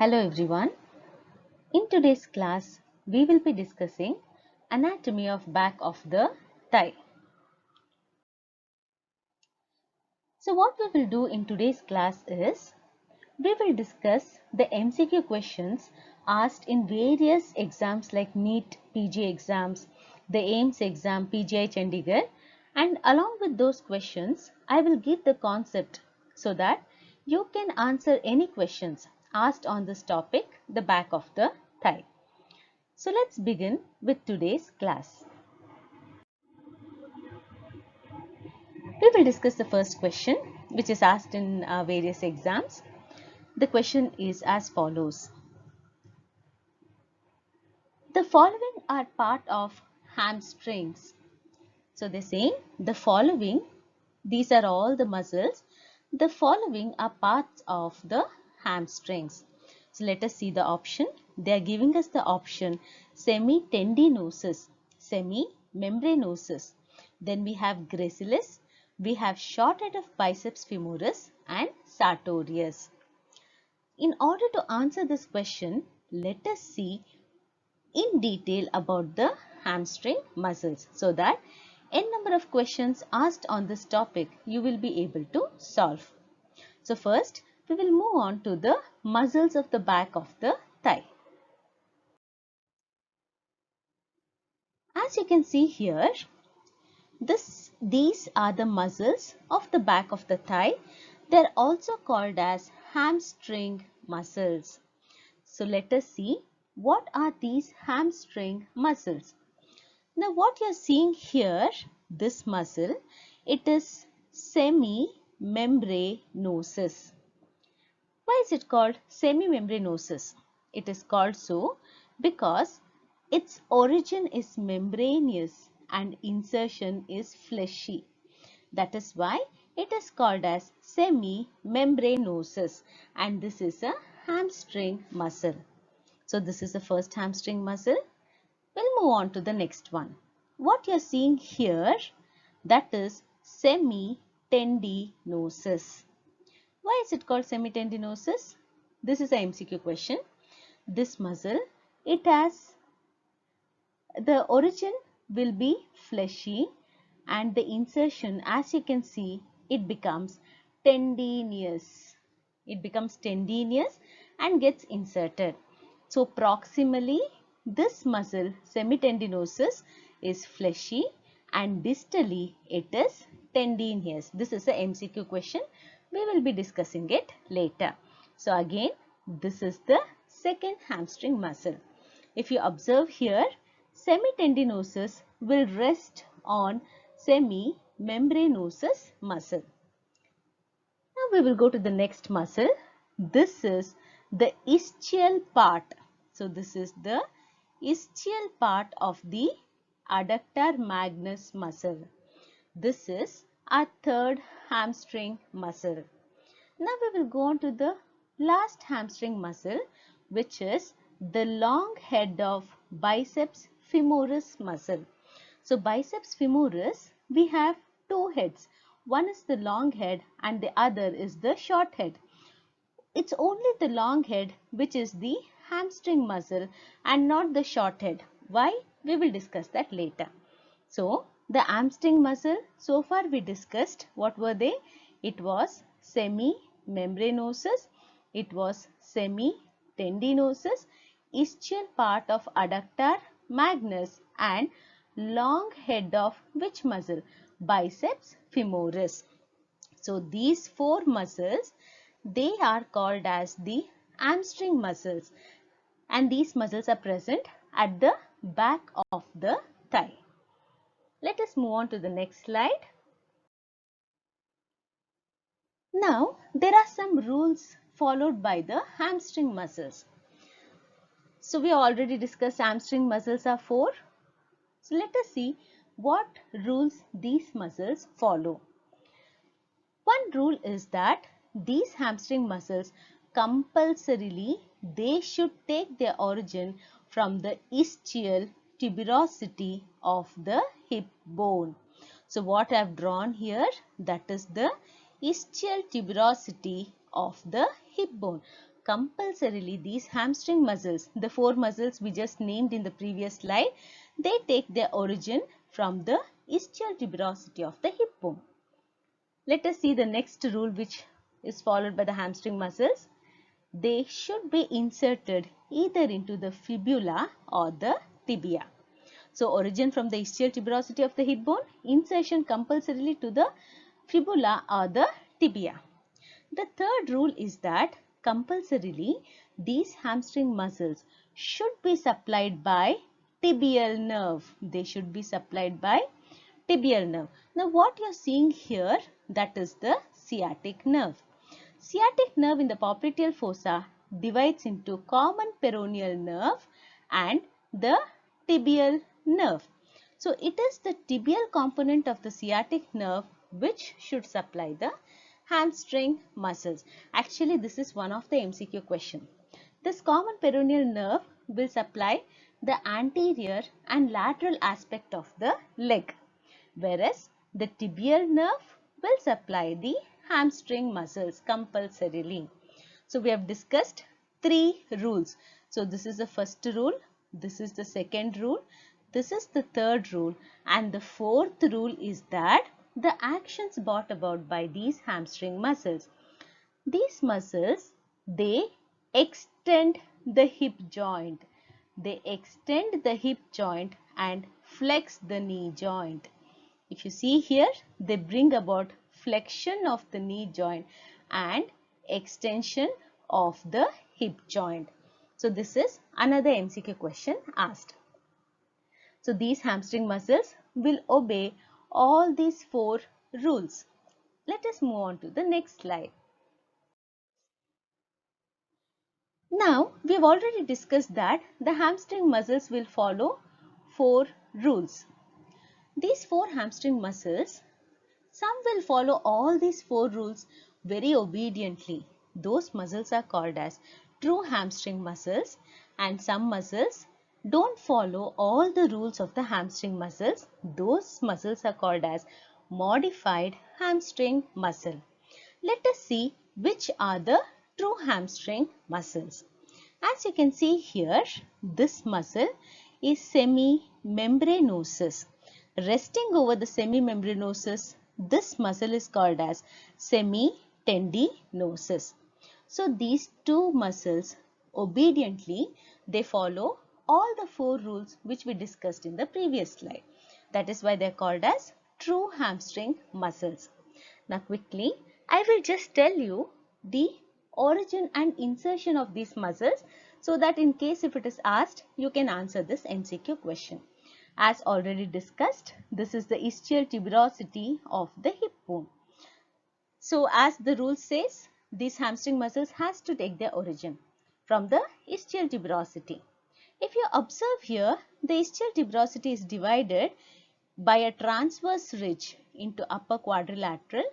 Hello everyone. In today's class, we will be discussing anatomy of back of the thigh. So what we will do in today's class is, we will discuss the MCQ questions asked in various exams like NEET, PG exams, the AIMS exam, PGI Chandigarh, and along with those questions, I will give the concept so that you can answer any questions asked on this topic, the back of the thigh. So let's begin with today's class. We will discuss the first question which is asked in various exams. The question is as follows. The following are part of hamstrings. So they say the following, these are all the muscles. The following are parts of the hamstrings. So let us see the option. They are giving us the option semitendinosus, semimembranosus. Then we have gracilis, we have short head of biceps femoris and sartorius. In order to answer this question, let us see in detail about the hamstring muscles so that n number of questions asked on this topic you will be able to solve. So first we will move on to the muscles of the back of the thigh. As you can see here, these are the muscles of the back of the thigh. They are also called as hamstring muscles. So let us see what are these hamstring muscles. Now what you are seeing here, this muscle, it is semimembranosus. Why is it called semimembranosus? It is called so because its origin is membranous and insertion is fleshy. That is why it is called as semimembranosus, and this is a hamstring muscle. So this is the first hamstring muscle. We'll move on to the next one. What you're seeing here, that is semitendinosus. Why is it called semitendinosus? This is a MCQ question. This muscle, it has, the origin will be fleshy and the insertion, as you can see, it becomes tendinous. It becomes tendinous and gets inserted. So proximally, this muscle semitendinosus is fleshy and distally it is tendinous. This is a MCQ question. We will be discussing it later. So again, this is the second hamstring muscle. If you observe here, semitendinosus will rest on semimembranosus muscle. Now we will go to the next muscle. This is the ischial part. So this is the ischial part of the adductor magnus muscle. This is our third hamstring muscle. Now we will go on to the last hamstring muscle, which is the long head of biceps femoris muscle. So biceps femoris, we have two heads. One is the long head and the other is the short head. It's only the long head which is the hamstring muscle and not the short head. Why? We will discuss that later. So the hamstring muscle, so far we discussed what were they? It was semimembranosus, it was semitendinosus, ischial part of adductor magnus and long head of which muscle? Biceps femoris. So these four muscles, they are called as the hamstring muscles, and these muscles are present at the back of the thigh. Let us move on to the next slide. Now, there are some rules followed by the hamstring muscles. So, we already discussed hamstring muscles are four. So, let us see what rules these muscles follow. One rule is that these hamstring muscles compulsorily they should take their origin from the ischial tuberosity of the hip bone. So what I have drawn here, that is the ischial tuberosity of the hip bone. compulsorily these hamstring muscles, the four muscles we just named in the previous slide, they take their origin from the ischial tuberosity of the hip bone. Let us see the next rule which is followed by the hamstring muscles. They should be inserted either into the fibula or the tibia. So origin from the ischial tuberosity of the hip bone, insertion compulsorily to the fibula or the tibia. The third rule is that compulsorily these hamstring muscles should be supplied by tibial nerve. They should be supplied by tibial nerve. Now what you are seeing here, that is the sciatic nerve. Sciatic nerve in the popliteal fossa divides into common peroneal nerve and the tibial nerve. So it is the tibial component of the sciatic nerve which should supply the hamstring muscles. Actually, this is one of the MCQ question. This common peroneal nerve will supply the anterior and lateral aspect of the leg, whereas the tibial nerve will supply the hamstring muscles compulsorily. So we have discussed three rules. So this is the first rule, this is the second rule, this is the third rule, and the fourth rule is that the actions brought about by these hamstring muscles. These muscles, they extend the hip joint. They extend the hip joint and flex the knee joint. If you see here, they bring about flexion of the knee joint and extension of the hip joint. So this is another MCQ question asked. So these hamstring muscles will obey all these four rules. Let us move on to the next slide. Now we have already discussed that the hamstring muscles will follow four rules. These four hamstring muscles, some will follow all these four rules very obediently. Those muscles are called as true hamstring muscles, and some muscles don't follow all the rules of the hamstring muscles. Those muscles are called as modified hamstring muscle. Let us see which are the true hamstring muscles. As you can see here, this muscle is semimembranosus. Resting over the semimembranosus, this muscle is called as semitendinosus. So these two muscles, obediently, they follow all the four rules which we discussed in the previous slide. That is why they are called as true hamstring muscles. Now quickly, I will just tell you the origin and insertion of these muscles so that in case if it is asked, you can answer this MCQ question. As already discussed, this is the ischial tuberosity of the hip bone. So as the rule says, these hamstring muscles has to take their origin from the ischial tuberosity. If you observe here, the ischial tuberosity is divided by a transverse ridge into upper quadrilateral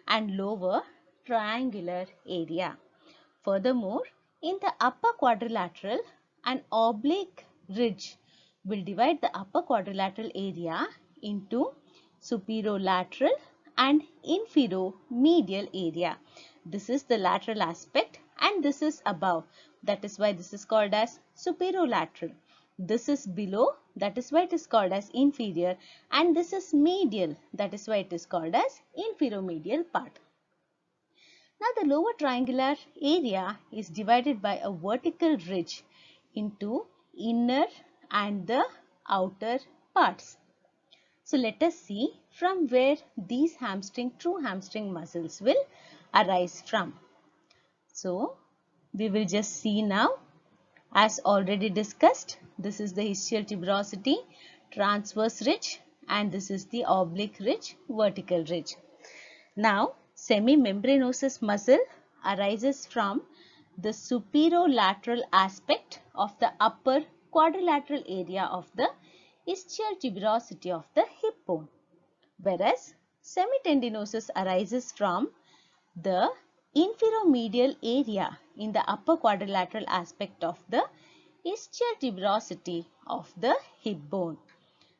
and lower triangular area. Furthermore, in the upper quadrilateral, an oblique ridge will divide the upper quadrilateral area into superolateral and inferomedial area. This is the lateral aspect and this is above. That is why this is called as superolateral. This is below, that is why it is called as inferior, and this is medial, that is why it is called as inferomedial part. Now the lower triangular area is divided by a vertical ridge into inner and the outer parts. So let us see from where these true hamstring muscles will arise from. So we will just see now. As already discussed, this is the ischial tuberosity, transverse ridge, and this is the oblique ridge, vertical ridge. Now, semimembranosus muscle arises from the superolateral aspect of the upper quadrilateral area of the ischial tuberosity of the hip bone, whereas semitendinosus arises from the inferomedial area in the upper quadrilateral aspect of the ischial tuberosity of the hip bone.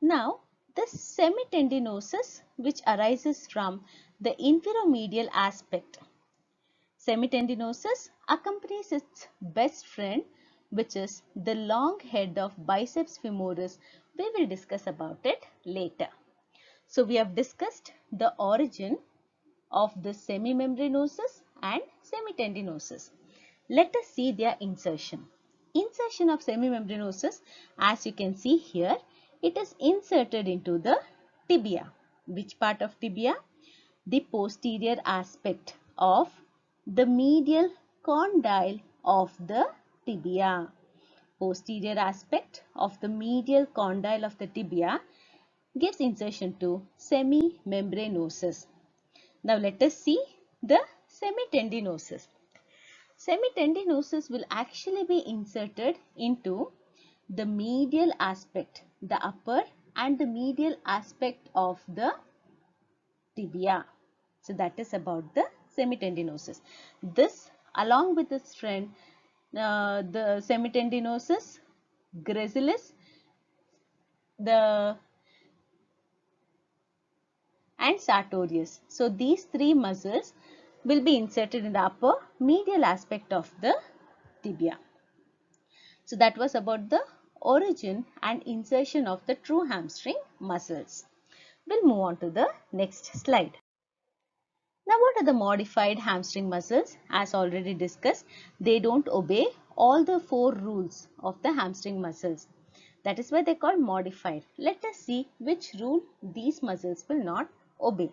Now, the semitendinosus which arises from the inferomedial aspect. Semitendinosus accompanies its best friend, which is the long head of biceps femoris. We will discuss about it later. So we have discussed the origin of the semimembranosus and semitendinosus. Let us see their insertion. Insertion of semimembranosus, as you can see here, it is inserted into the tibia. Which part of tibia? The posterior aspect of the medial condyle of the tibia. Posterior aspect of the medial condyle of the tibia gives insertion to semimembranosus. Now let us see the semitendinosus. Semitendinosus will actually be inserted into the medial aspect, the upper and the medial aspect of the tibia. So that is about the semitendinosus. This along with its friend, the semitendinosus gracilis, the and sartorius. So these three muscles will be inserted in the upper medial aspect of the tibia. So that was about the origin and insertion of the true hamstring muscles. We'll move on to the next slide. Now what are the modified hamstring muscles? As already discussed, they don't obey all the 4 rules of the hamstring muscles. That is why they are called modified. Let us see which rule these muscles will not obey.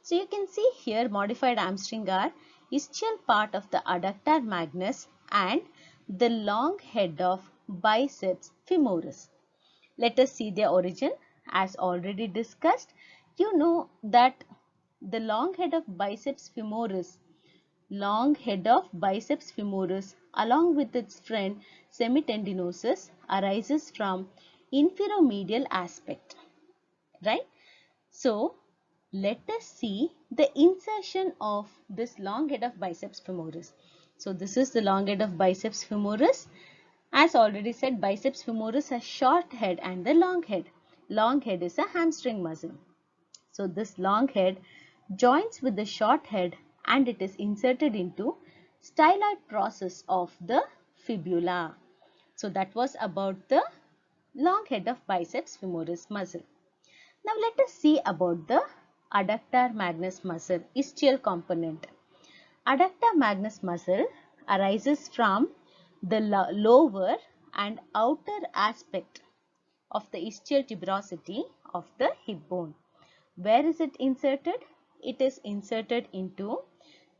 So you can see here modified hamstring are ischial part of the adductor magnus and the long head of biceps femoris. Let us see their origin. As already discussed, you know that the long head of biceps femoris along with its friend semitendinosus arises from infiromedial aspect, right? So let us see the insertion of this long head of biceps femoris. So this is the long head of biceps femoris. As already said, biceps femoris has short head and the long head. Long head is a hamstring muscle. So this long head joins with the short head and it is inserted into styloid process of the fibula. So that was about the long head of biceps femoris muscle. Now let us see about the adductor magnus muscle, ischial component. Adductor magnus muscle arises from the lower and outer aspect of the ischial tuberosity of the hip bone. Where is it inserted? It is inserted into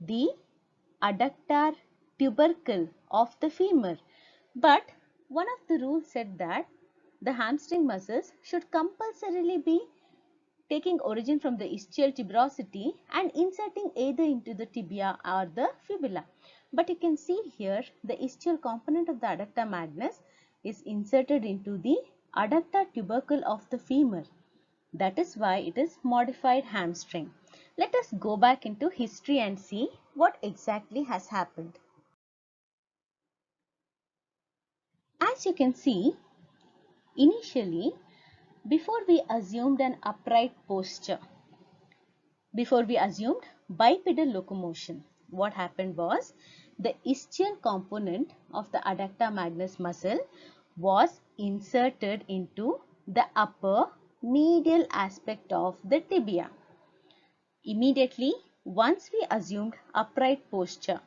the adductor tubercle of the femur. But one of the rules said that the hamstring muscles should compulsorily be taking origin from the ischial tuberosity and inserting either into the tibia or the fibula. But you can see here the ischial component of the adductor magnus is inserted into the adductor tubercle of the femur. That is why it is modified hamstring. Let us go back into history and see what exactly has happened. As you can see, initially, before we assumed an upright posture, before we assumed bipedal locomotion, what happened was the ischial component of the adductor magnus muscle was inserted into the upper medial aspect of the tibia. Immediately, once we assumed upright posture,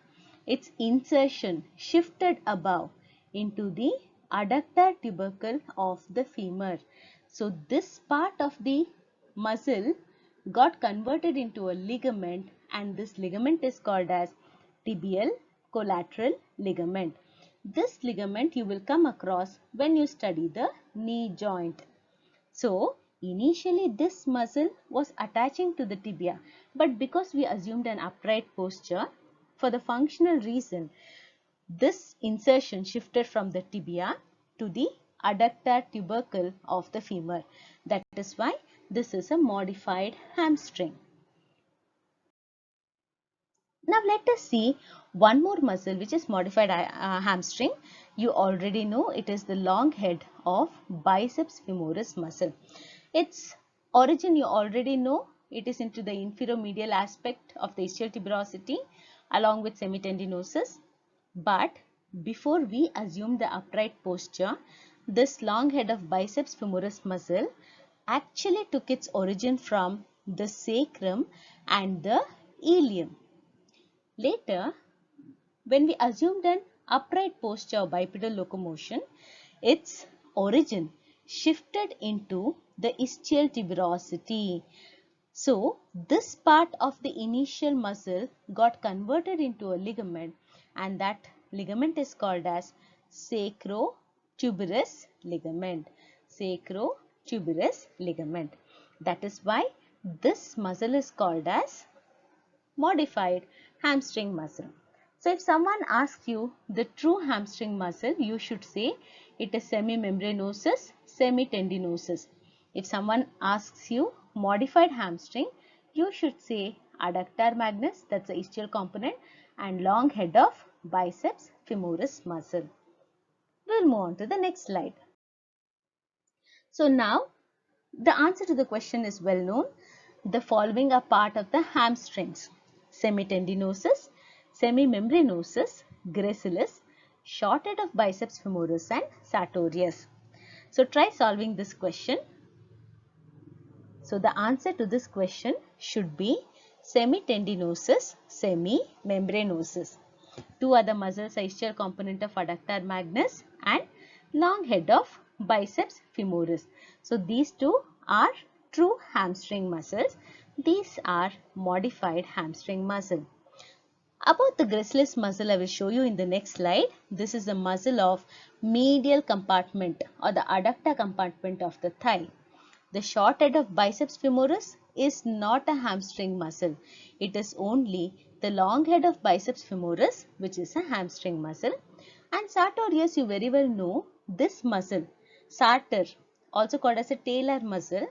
its insertion shifted above into the adductor tubercle of the femur. So this part of the muscle got converted into a ligament and this ligament is called as tibial collateral ligament. This ligament you will come across when you study the knee joint. So initially this muscle was attaching to the tibia, but because we assumed an upright posture, for the functional reason, this insertion shifted from the tibia to the adductor tubercle of the femur. That is why this is a modified hamstring. Now let us see one more muscle which is modified hamstring. You already know it is the long head of biceps femoris muscle. Its origin you already know, it is into the infiromedial aspect of the ischial tuberosity along with semitendinosus. But before we assume the upright posture, this long head of biceps femoris muscle actually took its origin from the sacrum and the ilium. Later, when we assumed an upright posture of bipedal locomotion, its origin shifted into the ischial tuberosity. So, this part of the initial muscle got converted into a ligament, and that ligament is called as sacrotuberous ligament. Sacrotuberous ligament. That is why this muscle is called as modified hamstring muscle. So if someone asks you the true hamstring muscle, you should say it is semimembranosus, semitendinosus. If someone asks you modified hamstring, you should say adductor magnus, that's the ischial component, and long head of biceps femoris muscle. We'll move on to the next slide. So now the answer to the question is well known. The following are part of the hamstrings: semitendinosus, semimembranosus, gracilis, short head of biceps femoris, and sartorius. So try solving this question. So the answer to this question should be semitendinosus, semimembranosus. Two other muscles are ischial component of adductor magnus and long head of biceps femoris. So these two are true hamstring muscles. These are modified hamstring muscle. About the gracilis muscle, I will show you in the next slide. This is the muscle of medial compartment or the adductor compartment of the thigh. The short head of biceps femoris is not a hamstring muscle. It is only the long head of biceps femoris which is a hamstring muscle. And sartorius, you very well know this muscle, sartor, also called as a talar muscle.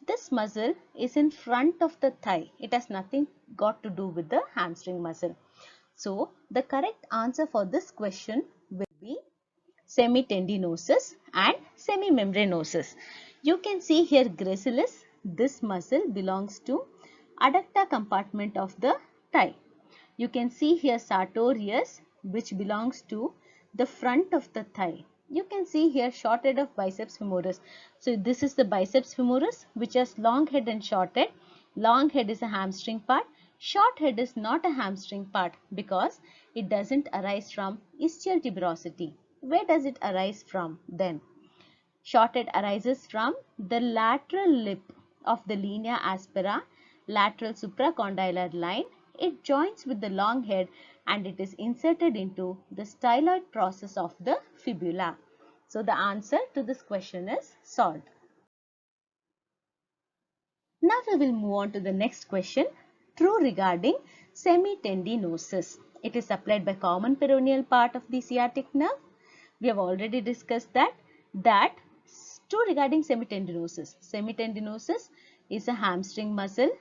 This muscle is in front of the thigh. It has nothing got to do with the hamstring muscle. So the correct answer for this question will be semitendinosus and semimembranosus. You can see here gracilis, this muscle belongs to adductor compartment of the thigh. You can see here sartorius, which belongs to the front of the thigh. You can see here short head of biceps femoris. So this is the biceps femoris which has long head and short head. Long head is a hamstring part. Short head is not a hamstring part because it doesn't arise from ischial tuberosity. Where does it arise from then? Short head arises from the lateral lip of the linea aspera, lateral supracondylar line. It joins with the long head and it is inserted into the styloid process of the fibula. So the answer to this question is solved. Now we will move on to the next question. True regarding semitendinosus. It is supplied by common peroneal part of the sciatic nerve. We have already discussed that true regarding semitendinosus. Semitendinosus is a hamstring muscle.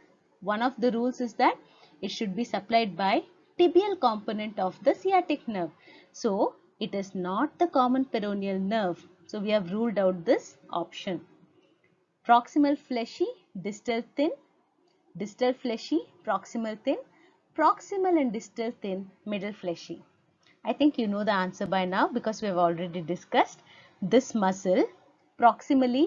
One of the rules is that it should be supplied by tibial component of the sciatic nerve. So it is not the common peroneal nerve. So we have ruled out this option. Proximal fleshy, distal thin, distal fleshy, proximal thin, proximal and distal thin, middle fleshy. I think you know the answer by now because we have already discussed this muscle. Proximally,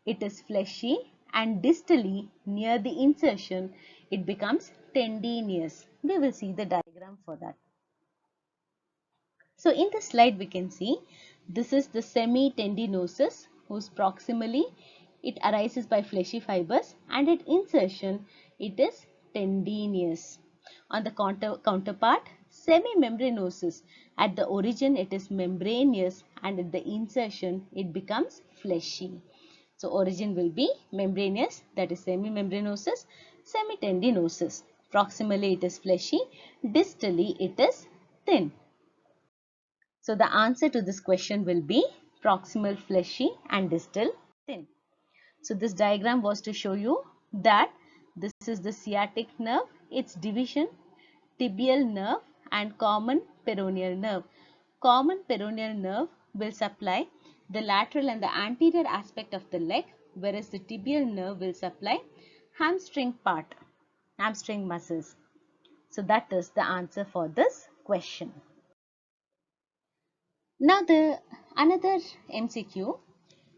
it is fleshy and distally near the insertion, it becomes tendinous. We will see the diagram for that. So in this slide we can see this is the semitendinosus whose proximally it arises by fleshy fibers and at insertion it is tendinous. On the counterpart, semimembranosus, at the origin it is membranous and at the insertion it becomes fleshy. So origin will be membranous, that is semimembranosus, semitendinosus. Proximally it is fleshy, distally it is thin. So the answer to this question will be proximal fleshy and distal thin. So this diagram was to show you that this is the sciatic nerve, its division, tibial nerve and common peroneal nerve. Common peroneal nerve will supply the lateral and the anterior aspect of the leg, whereas the tibial nerve will supply hamstring part, hamstring muscles. So that is the answer for this question. Now another MCQ.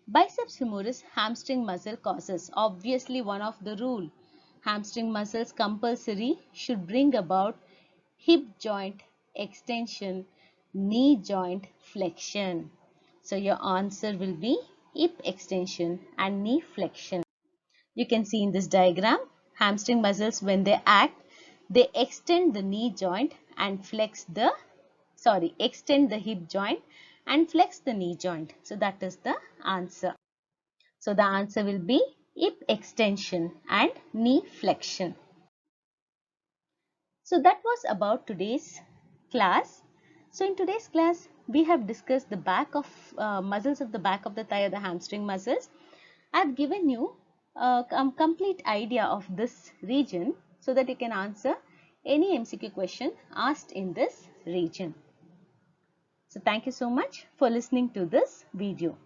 Biceps femoris hamstring muscle causes. Obviously one of the rule. Hamstring muscles compulsory should bring about hip joint extension, knee joint flexion. So your answer will be hip extension and knee flexion. You can see in this diagram, hamstring muscles when they act, they extend the knee joint and extend the hip joint and flex the knee joint. So that is the answer. So the answer will be hip extension and knee flexion. So that was about today's class. So in today's class, we have discussed the back of muscles of the back of the thigh, or the hamstring muscles. I have given you a complete idea of this region so that you can answer any MCQ question asked in this region. So thank you so much for listening to this video.